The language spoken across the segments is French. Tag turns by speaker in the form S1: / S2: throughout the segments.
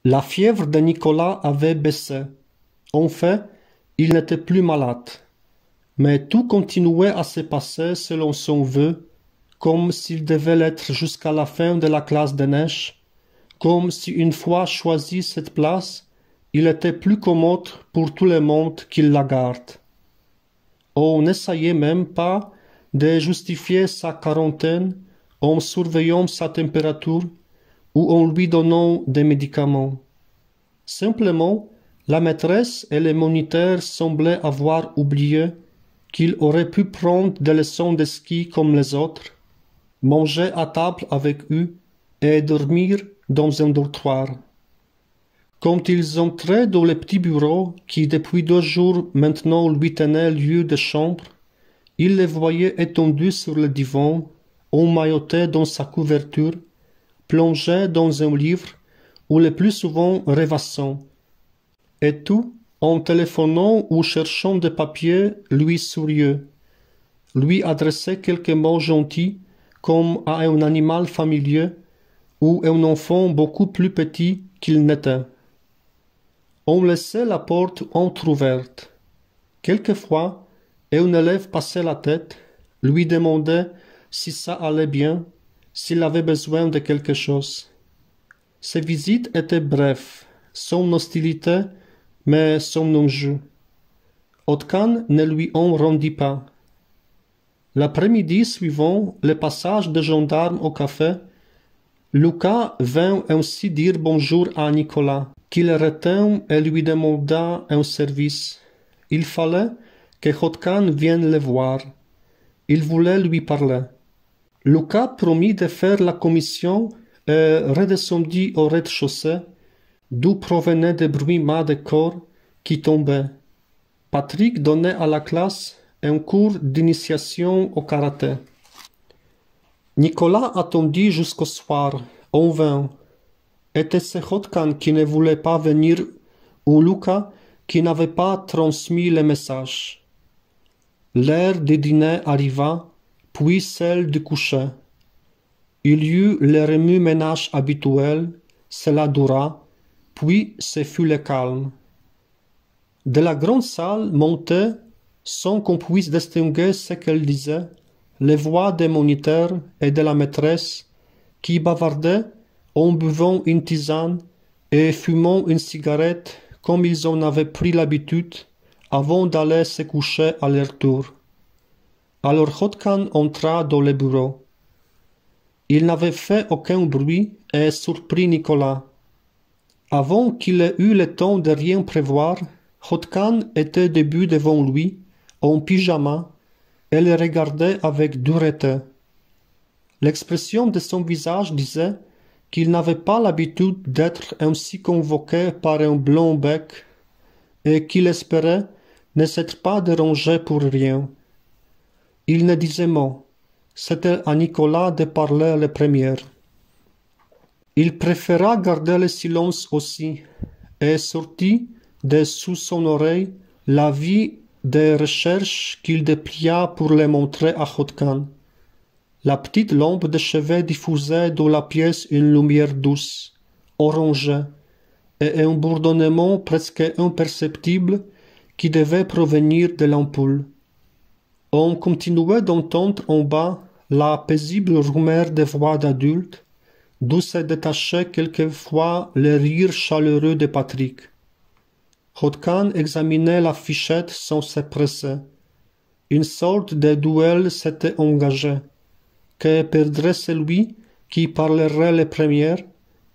S1: La fièvre de Nicolas avait baissé. En fait, il n'était plus malade. Mais tout continuait à se passer selon son vœu, comme s'il devait l'être jusqu'à la fin de la classe de neige, comme si une fois choisi cette place, il était plus commode pour tout le monde qu'il la garde. On n'essayait même pas de justifier sa quarantaine en surveillant sa température ou en lui donnant des médicaments. Simplement, la maîtresse et les moniteurs semblaient avoir oublié qu'il aurait pu prendre des leçons de ski comme les autres, manger à table avec eux et dormir dans un dortoir. Quand ils entraient dans le petit bureau qui depuis 2 jours maintenant lui tenait lieu de chambre, ils les voyaient étendus sur le divan, emmaillotés dans sa couverture, plongés dans un livre ou le plus souvent rêvassant. Et tout en téléphonant ou cherchant des papiers, lui souriait, lui adressait quelques mots gentils comme à un animal familier ou un enfant beaucoup plus petit qu'il n'était. On laissait la porte entr'ouverte. Quelquefois, un élève passait la tête, lui demandait si ça allait bien, s'il avait besoin de quelque chose. Ses visites étaient brèves, sans hostilité, mais son enjeu. Otkan ne lui en rendit pas. L'après-midi suivant le passage des gendarmes au café, Lucas vint ainsi dire bonjour à Nicolas, qui le retint et lui demanda un service. Il fallait que Otkan vienne le voir. Il voulait lui parler. Lucas promit de faire la commission et redescendit au rez-de-chaussée, d'où provenaient des bruits mat de corps qui tombaient. Patrick donnait à la classe un cours d'initiation au karaté. Nicolas attendit jusqu'au soir, en vain. Était-ce Otkan qui ne voulait pas venir ou Lucas qui n'avait pas transmis le message? L'heure du dîner arriva, puis celle du coucher. Il y eut le remue-ménage habituel, cela dura, puis ce fut le calme. De la grande salle montaient, sans qu'on puisse distinguer ce qu'elle disait, les voix des moniteurs et de la maîtresse qui bavardaient en buvant une tisane et fumant une cigarette comme ils en avaient pris l'habitude avant d'aller se coucher à leur tour. Alors Otkan entra dans le bureau. Il n'avait fait aucun bruit et surprit Nicolas. Avant qu'il ait eu le temps de rien prévoir, Otkan était debout devant lui, en pyjama, et le regardait avec dureté. L'expression de son visage disait qu'il n'avait pas l'habitude d'être ainsi convoqué par un blond bec et qu'il espérait ne s'être pas dérangé pour rien. Il ne disait mot. C'était à Nicolas de parler le premier. Il préféra garder le silence aussi et sortit de sous son oreille l'avis des recherches qu'il déplia pour les montrer à Otkan. La petite lampe de chevet diffusait dans la pièce une lumière douce, orangée, et un bourdonnement presque imperceptible qui devait provenir de l'ampoule. On continuait d'entendre en bas la paisible rumeur des voix d'adultes, d'où se détachait quelquefois le rire chaleureux de Patrick. Otkan examinait la fichette sans se presser. Une sorte de duel s'était engagé, que perdrait celui qui parlerait le premier,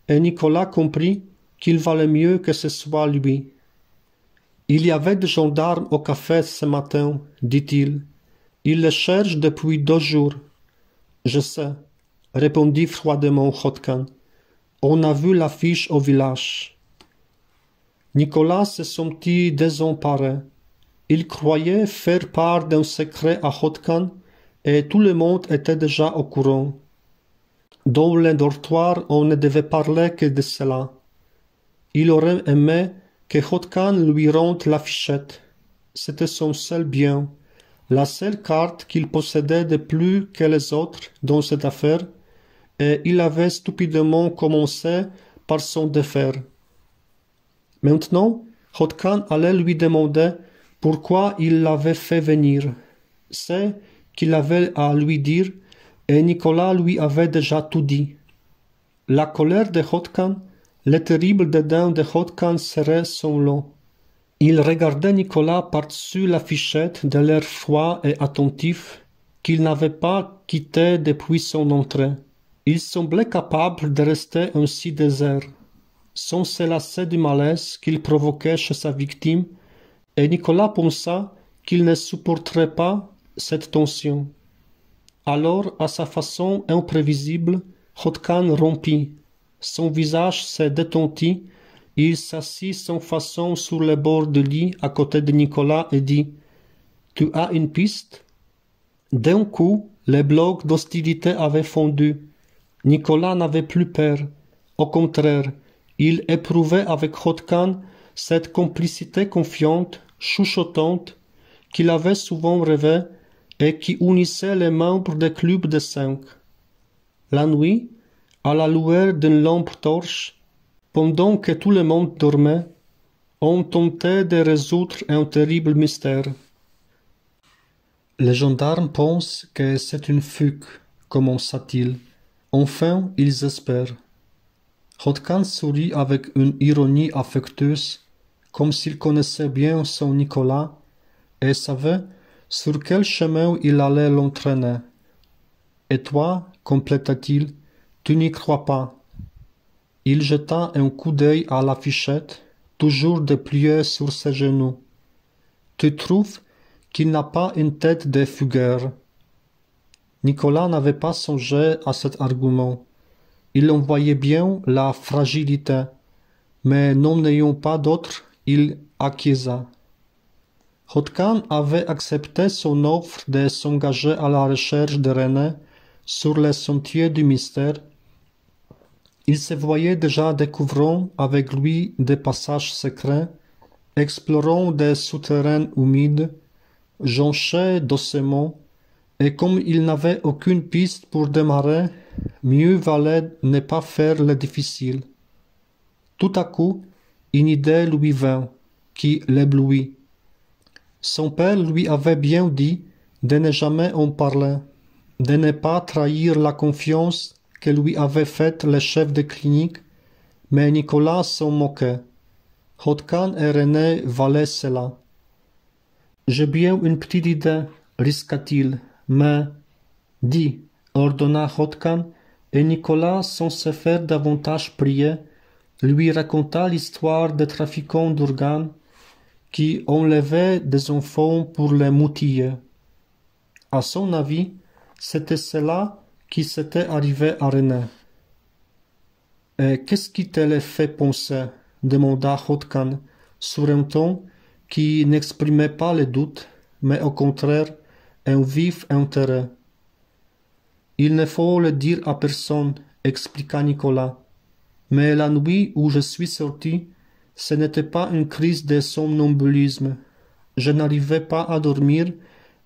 S1: et Nicolas comprit qu'il valait mieux que ce soit lui. Il y avait des gendarmes au café ce matin, dit-il. Ils le cherchent depuis 2 jours. Je sais, répondit froidement Otkan. On a vu l'affiche au village. Nicolas se sentit désemparé. Il croyait faire part d'un secret à Otkan et tout le monde était déjà au courant. Dans le dortoir, on ne devait parler que de cela. Il aurait aimé que Otkan lui rende la fichette. C'était son seul bien, la seule carte qu'il possédait de plus que les autres dans cette affaire, et il avait stupidement commencé par s'en défaire. Maintenant, Hotkan allait lui demander pourquoi il l'avait fait venir. C'est qu'il avait à lui dire, et Nicolas lui avait déjà tout dit. La colère de Hotkan, le terrible dédain de Hotkan serait son lot. Il regardait Nicolas par-dessus la fichette de l'air froid et attentif qu'il n'avait pas quitté depuis son entrée. Il semblait capable de rester ainsi désert, sans se lasser du malaise qu'il provoquait chez sa victime, et Nicolas pensa qu'il ne supporterait pas cette tension. Alors, à sa façon imprévisible, Hotkan rompit. Son visage se détendit. Il s'assit sans façon sur le bord du lit à côté de Nicolas et dit « Tu as une piste ?» D'un coup, les blocs d'hostilité avaient fondu. Nicolas n'avait plus peur. Au contraire, il éprouvait avec Hotkan cette complicité confiante, chuchotante, qu'il avait souvent rêvé et qui unissait les membres des clubs de 5. La nuit, à la lueur d'une lampe torche, pendant que tout le monde dormait, on tentait de résoudre un terrible mystère. Les gendarmes pensent que c'est une fugue, commença-t-il. Enfin, ils espèrent. Hotkan sourit avec une ironie affectueuse, comme s'il connaissait bien son Nicolas et savait sur quel chemin il allait l'entraîner. Et toi, compléta-t-il, tu n'y crois pas. Il jeta un coup d'œil à la fichette, toujours dépliée sur ses genoux. Tu trouves qu'il n'a pas une tête de fugueur. Nicolas n'avait pas songé à cet argument. Il en voyait bien la fragilité, mais n'en ayant pas d'autre, il acquiesça. Hotkan avait accepté son offre de s'engager à la recherche de René sur les sentiers du mystère. Il se voyait déjà découvrant avec lui des passages secrets, explorant des souterrains humides, jonchés d'ossements, et comme il n'avait aucune piste pour démarrer, mieux valait ne pas faire le difficile. Tout à coup, une idée lui vint, qui l'éblouit. Son père lui avait bien dit de ne jamais en parler, de ne pas trahir la confiance que lui avait faite le chef de clinique, mais Nicolas s'en moquait. Hotkan et René valaient cela. J'ai bien une petite idée, risqua-t-il, mais... Dis, ordonna Hotkan, et Nicolas, sans se faire davantage prier, lui raconta l'histoire des trafiquants d'organes qui enlevaient des enfants pour les moutiller. À son avis, c'était cela qui s'était arrivé à René. « Et qu'est-ce qui te le fait penser ?» demanda Hotkan, sur un ton qui n'exprimait pas le doute, mais au contraire un vif intérêt. « Il ne faut le dire à personne, » expliqua Nicolas. « Mais la nuit où je suis sorti, ce n'était pas une crise de somnambulisme. Je n'arrivais pas à dormir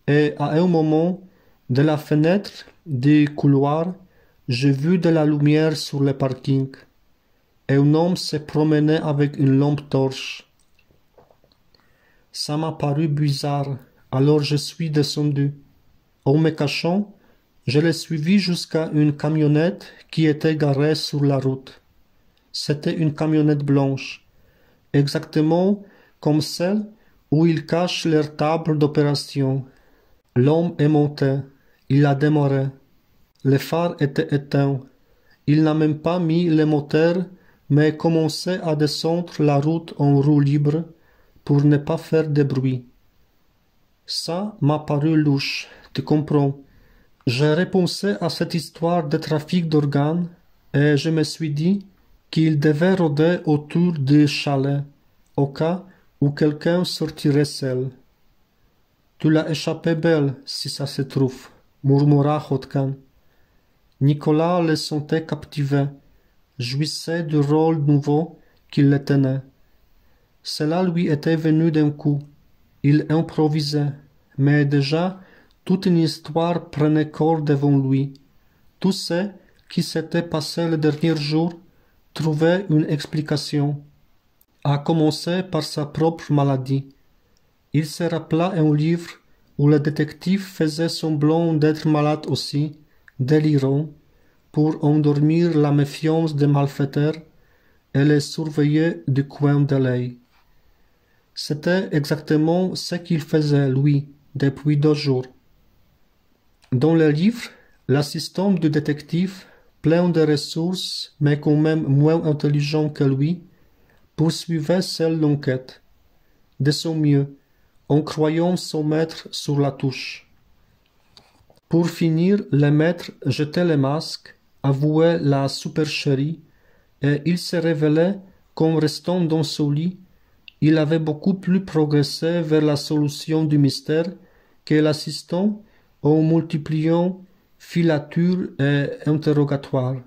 S1: et à un moment, de la fenêtre du couloir, j'ai vu de la lumière sur le parking. Un homme se promenait avec une lampe torche. Ça m'a paru bizarre, alors je suis descendu. En me cachant, je l'ai suivi jusqu'à une camionnette qui était garée sur la route. C'était une camionnette blanche, exactement comme celle où ils cachent leur table d'opération. L'homme est monté, il a démarré. Les phares étaient éteints. Il n'a même pas mis le moteur, mais commençait à descendre la route en roue libre pour ne pas faire de bruit. Ça m'a paru louche, tu comprends. J'ai repensé à cette histoire de trafic d'organes et je me suis dit qu'il devait rôder autour du chalet, au cas où quelqu'un sortirait seul. Tu l'as échappé belle, si ça se trouve, murmura Hotkan. Nicolas le sentait captivé, jouissait du rôle nouveau qu'il le tenait. Cela lui était venu d'un coup. Il improvisait, mais déjà toute une histoire prenait corps devant lui. Tout ce qui s'était passé le dernier jour trouvait une explication. à commencer par sa propre maladie. Il se rappela un livre où le détective faisait semblant d'être malade aussi, délirant, pour endormir la méfiance des malfaiteurs et les surveiller du coin de l'œil. C'était exactement ce qu'il faisait, lui, depuis 2 jours. Dans le livre, l'assistant du détective, plein de ressources, mais quand même moins intelligent que lui, poursuivait seul l'enquête, de son mieux, en croyant son maître sur la touche. Pour finir, le maître jetait le masque, avouait la supercherie, et il se révélait qu'en restant dans son lit, il avait beaucoup plus progressé vers la solution du mystère que l'assistant en multipliant filatures et interrogatoires.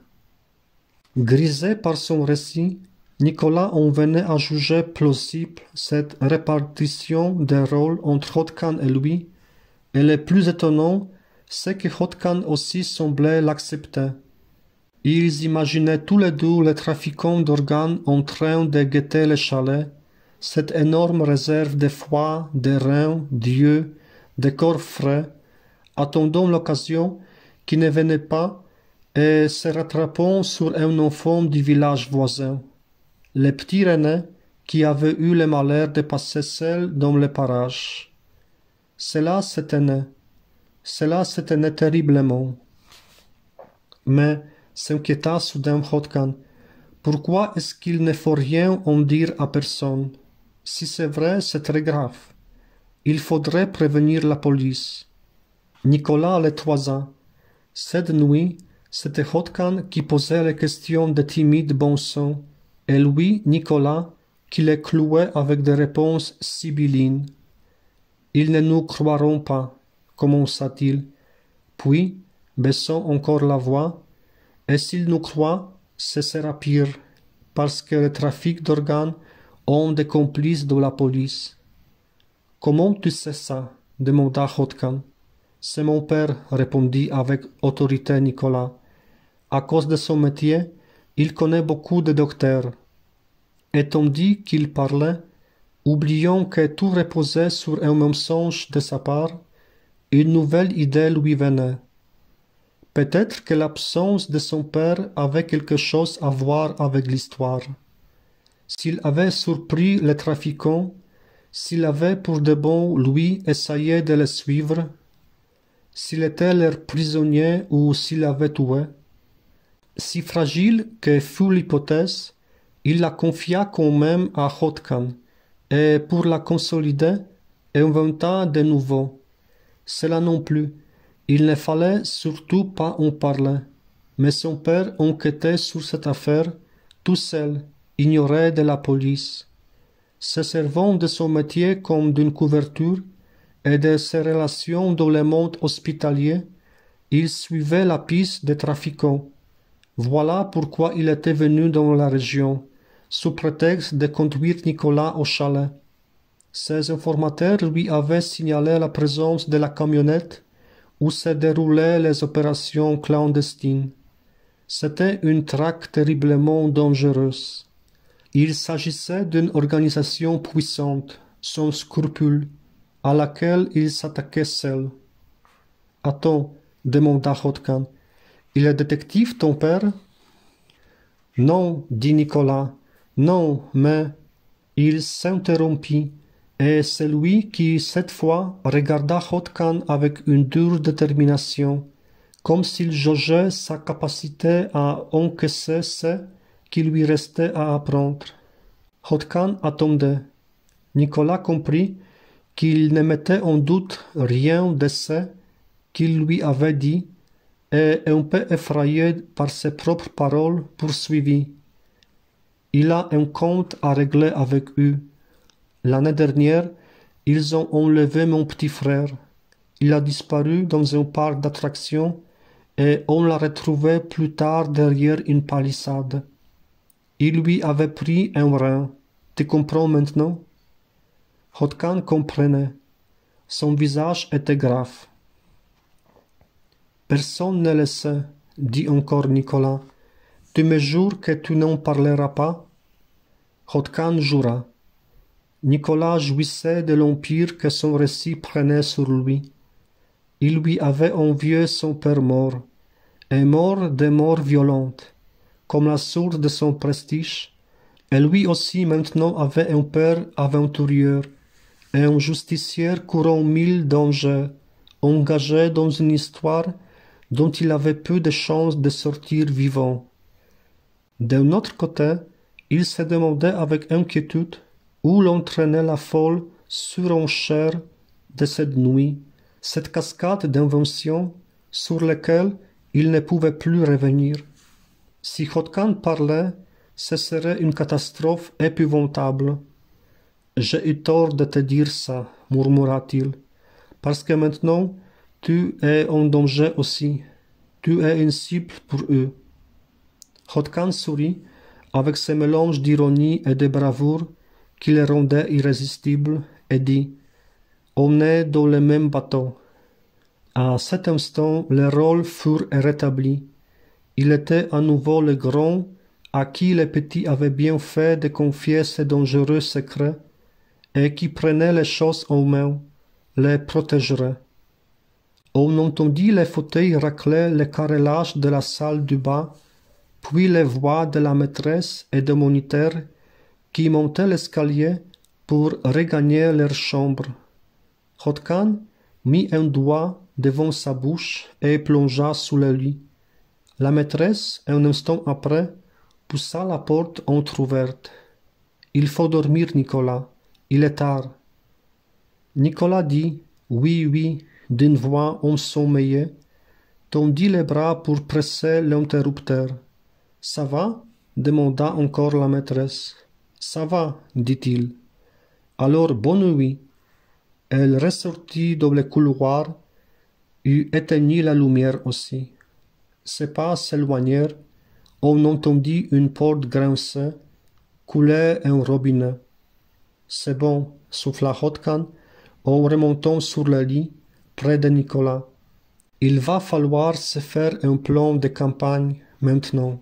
S1: Grisé par son récit, Nicolas en venait à juger plausible cette répartition des rôles entre Hodkan et lui, et le plus étonnant, c'est que Hodkan aussi semblait l'accepter. Ils imaginaient tous les deux les trafiquants d'organes en train de guetter le chalet, cette énorme réserve de foie, de reins, d'yeux, de corps frais, attendant l'occasion qui ne venait pas et se rattrapant sur un enfant du village voisin, le petit René qui avait eu le malheur de passer seul dans les parages. Cela s'éteignait terriblement. Mais, s'inquiéta soudain Hodkan, pourquoi est-ce qu'il ne faut rien en dire à personne? Si c'est vrai, c'est très grave. Il faudrait prévenir la police. Nicolas le toisa. Cette nuit, c'était Hodkan qui posait les questions de timide bon sang, et lui, Nicolas, qui les clouait avec des réponses sibyllines. Ils ne nous croiront pas, commença-t-il. Puis, baissant encore la voix, et s'ils nous croient, ce sera pire, parce que le trafic d'organes ont des complices de la police. Comment tu sais ça? Demanda Hodkan. C'est mon père, répondit avec autorité Nicolas. À cause de son métier, il connaît beaucoup de docteurs. Et tandis qu'il parlait, oubliant que tout reposait sur un mensonge de sa part, une nouvelle idée lui venait. Peut-être que l'absence de son père avait quelque chose à voir avec l'histoire. S'il avait surpris les trafiquants, s'il avait pour de bon, lui, essayé de les suivre, s'il était leur prisonnier ou s'il l'avait tué, si fragile que fût l'hypothèse, il la confia quand même à Hodkan, et pour la consolider, inventa de nouveau. Cela non plus, il ne fallait surtout pas en parler, mais son père enquêtait sur cette affaire, tout seul, ignoré de la police. Se servant de son métier comme d'une couverture et de ses relations dans le monde hospitalier, il suivait la piste des trafiquants. Voilà pourquoi il était venu dans la région, sous prétexte de conduire Nicolas au chalet. Ses informateurs lui avaient signalé la présence de la camionnette où se déroulaient les opérations clandestines. C'était une traque terriblement dangereuse. Il s'agissait d'une organisation puissante, sans scrupules, à laquelle il s'attaquait seul. « Attends, demanda Hodkan, il est détective ton père? Non, dit Nicolas, non, mais... Il s'interrompit, et c'est lui qui, cette fois, regarda Hodkan avec une dure détermination, comme s'il jaugeait sa capacité à encaisser ce qui lui restait à apprendre. Hodkan attendait. Nicolas comprit qu'il ne mettait en doute rien de ce qu'il lui avait dit, et un peu effrayé par ses propres paroles, poursuivit. Il a un compte à régler avec eux. L'année dernière, ils ont enlevé mon petit frère. Il a disparu dans un parc d'attractions et on l'a retrouvé plus tard derrière une palissade. Il lui avait pris un rein. Tu comprends maintenant? Hodkan comprenait. Son visage était grave. Personne ne le sait, dit encore Nicolas. Tu me jures que tu n'en parleras pas? Hotkan jura. Nicolas jouissait de l'empire que son récit prenait sur lui. Il lui avait envié son père mort, et mort de mort violente, comme la source de son prestige, et lui aussi maintenant avait un père aventurier, et un justicier courant 1000 dangers, engagé dans une histoire dont il avait peu de chances de sortir vivant. D'un autre côté, il se demandait avec inquiétude où l'entraînait la folle surenchère de cette nuit, cette cascade d'inventions sur lesquelles il ne pouvait plus revenir. Si Hotkan parlait, ce serait une catastrophe épouvantable. J'ai eu tort de te dire ça, murmura-t-il, parce que maintenant tu es en danger aussi. Tu es une cible pour eux. Hotkan sourit avec ce mélange d'ironie et de bravoure qui le rendait irrésistible et dit « On est dans le même bateau ». À cet instant, les rôles furent rétablis. Il était à nouveau le grand à qui les petits avaient bien fait de confier ces dangereux secrets et qui prenait les choses en main, les protégerait. On entendit les fauteuils racler le carrelage de la salle du bas, puis les voix de la maîtresse et de moniteur qui montaient l'escalier pour regagner leur chambre. Hotkan mit un doigt devant sa bouche et plongea sous le lit. La maîtresse, un instant après, poussa la porte entr'ouverte. « Il faut dormir, Nicolas. Il est tard. » Nicolas dit « Oui, oui » d'une voix ensommeillée, tendit les bras pour presser l'interrupteur. « Ça va » demanda encore la maîtresse. « Ça va, dit-il. Alors bonne nuit. » Elle ressortit dans le couloir et éteignit la lumière aussi. Ses pas s'éloignèrent. On entendit une porte grincer, couler un robinet. « C'est bon, » souffla Hotkan en remontant sur le lit, près de Nicolas. « Il va falloir se faire un plan de campagne maintenant. »